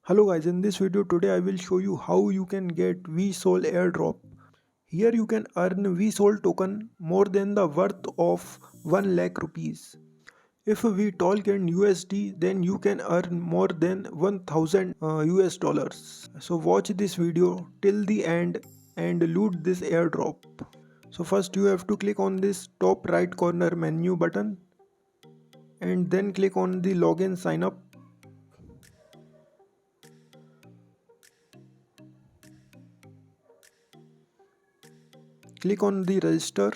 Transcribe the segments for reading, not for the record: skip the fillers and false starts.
Hello guys, in this video today I will show you how you can get VSOL airdrop. Here you can earn VSOL token more than the worth of 1 lakh rupees. If we talk in USD, then you can earn more than 1000 US dollars. So watch this video till the end and loot this airdrop. So first you have to click on this top right corner menu button and then click on the login sign up. Click on the register.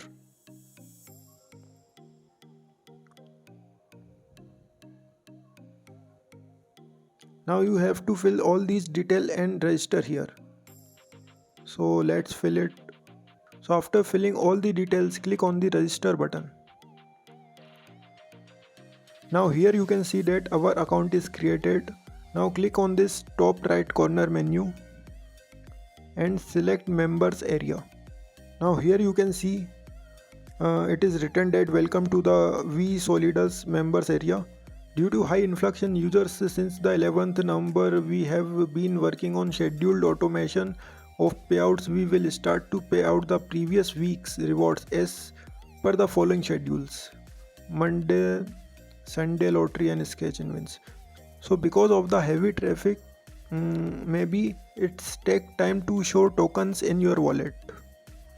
Now you have to fill all these detail and register here. So let's fill it. So after filling all the details, click on the register button. Now here you can see that our account is created. Now click on this top right corner menu and select members area. Now here you can see it is written that welcome to the VSolidus members area. Due to high influx in users since the 11th November, we have been working on scheduled automation of payouts. We will start to pay out the previous week's rewards as per the following schedules: Monday, Sunday lottery and sketch wins. So because of the heavy traffic, maybe it's take time to show tokens in your wallet.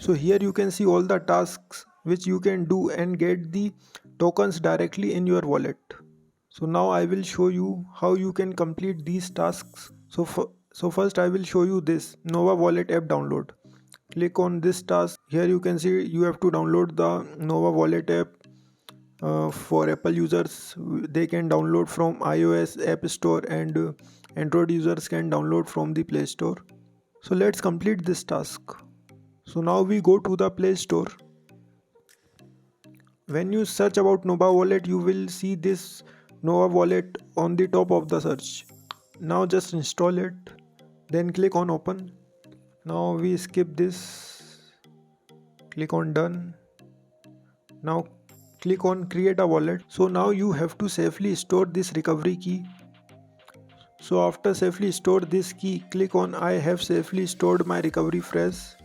So here you can see all the tasks which you can do and get the tokens directly in your wallet. So now I will show you how you can complete these tasks. So first I will show you this Nova Wallet app download. Click on this task. Here you can see you have to download the Nova Wallet app. For Apple users, they can download from iOS App Store, and Android users can download from the Play Store. So let's complete this task. So now we go to the Play Store. When you search about Nova Wallet, you will see this Nova Wallet on the top of the search. Now just install it, then click on open. Now we skip this, click on done. Now click on create a wallet. So now you have to safely store this recovery key. So after safely store this key, click on I have safely stored my recovery phrase.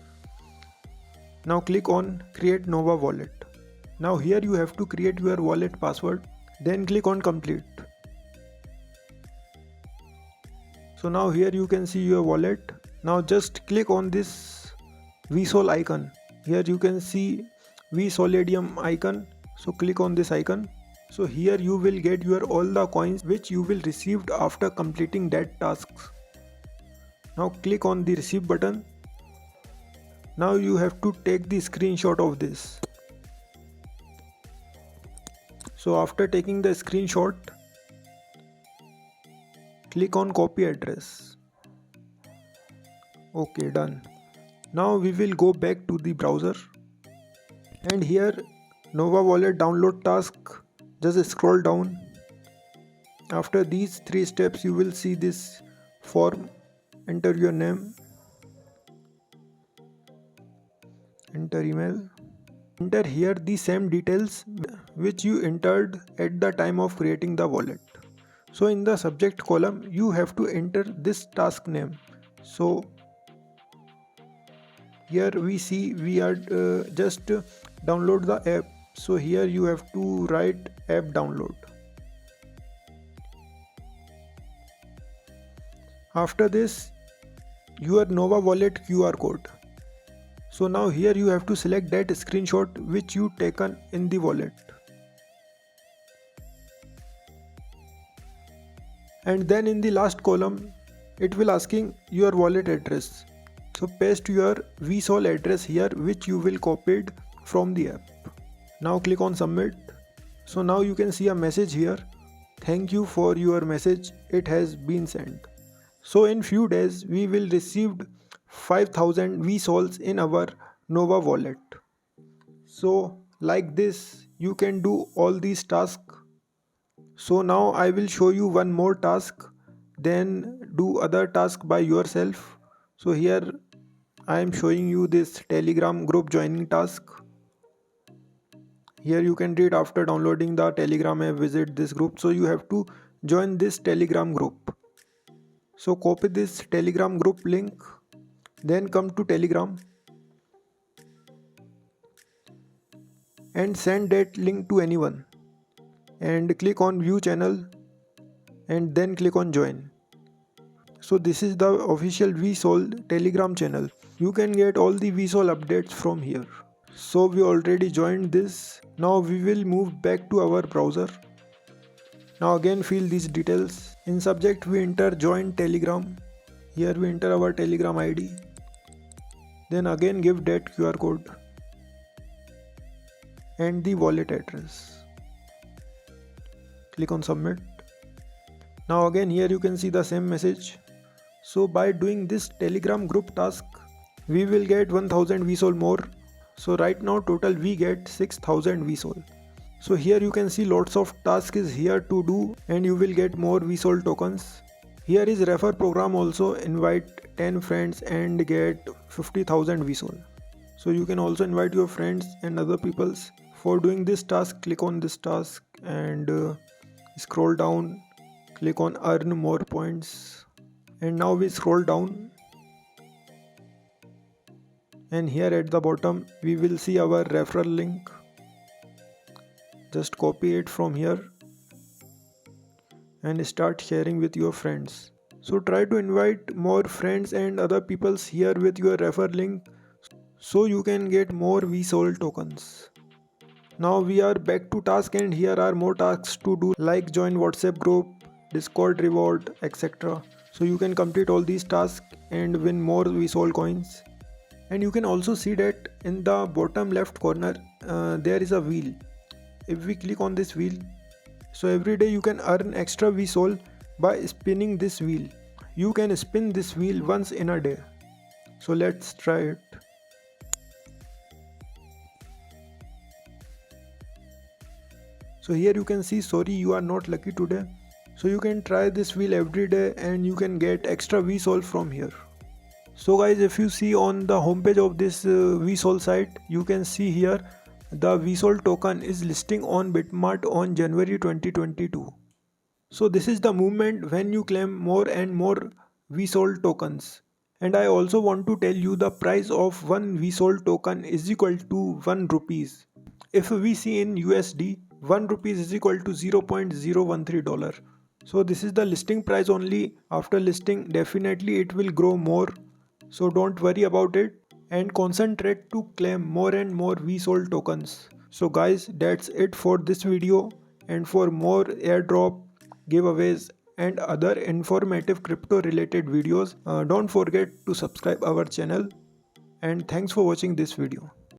Now click on create Nova Wallet. Now here you have to create your wallet password, then click on complete. So now here you can see your wallet. Now just click on this VSOL icon. Here you can see VSolidium icon. So click on this icon. So here you will get your all the coins which you will received after completing that tasks. Now click on the receive button. Now you have to take the screenshot of this. So after taking the screenshot, click on copy address. Okay, done. Now we will go back to the browser, and here Nova Wallet download task, just scroll down. After these 3 steps you will see this form. Enter your name, enter email, enter here the same details which you entered at the time of creating the wallet. So in the subject column you have to enter this task name. So here we see we are just download the app. So here you have to write app download. After this, your Nova Wallet QR code. So now here you have to select that screenshot which you taken in the wallet. And then in the last column, it will asking your wallet address. So paste your VSOL address here which you will copied from the app. Now click on submit. So now you can see a message here. Thank you for your message. It has been sent. So in few days we will receive 5000 VSOLs in our Nova wallet. So like this you can do all these tasks. So now I will show you one more task, then do other task by yourself. So here I am showing you this Telegram group joining task. Here you can read after downloading the Telegram app, visit this group. So you have to join this Telegram group. So copy this Telegram group link, then come to Telegram and send that link to anyone, and click on view channel and then click on join. So this is the official VSOL Telegram channel. You can get all the VSOL updates from here. So we already joined this. Now we will move back to our browser. Now again fill these details. In subject we enter join Telegram. Here we enter our Telegram ID. Then again give that QR code and the wallet address. Click on submit. Now again here you can see the same message. So by doing this Telegram group task, we will get 1000 VSOL more. So right now total we get 6000 VSOL. So here you can see lots of tasks is here to do and you will get more VSOL tokens. Here is refer program also, invite 10 friends and get 50,000 VSOL. So you can also invite your friends and other peoples. For doing this task, click on this task and scroll down, click on earn more points. And now we scroll down and here at the bottom we will see our referral link. Just copy it from here and start sharing with your friends. So try to invite more friends and other peoples here with your refer link so you can get more VSOL tokens. Now we are back to task and here are more tasks to do like join WhatsApp group, Discord reward, etc. So you can complete all these tasks and win more VSOL coins. And you can also see that in the bottom left corner there is a wheel. If we click on this wheel, so every day you can earn extra VSOL by spinning this wheel. You can spin this wheel once in a day. So let's try it. So here you can see sorry you are not lucky today. So you can try this wheel every day and you can get extra VSOL from here. So guys, if you see on the homepage of this VSOL site, you can see here the VSOL token is listing on Bitmart on January 2022. So this is the movement when you claim more and more VSOL tokens. And I also want to tell you the price of one VSOL token is equal to 1 rupees. If we see in USD, 1 rupees is equal to $0.013. So this is the listing price only. After listing, definitely it will grow more. So don't worry about it and concentrate to claim more and more VSOL tokens. So guys, that's it for this video, and for more airdrop, giveaways and other informative crypto related videos, don't forget to subscribe our channel, and thanks for watching this video.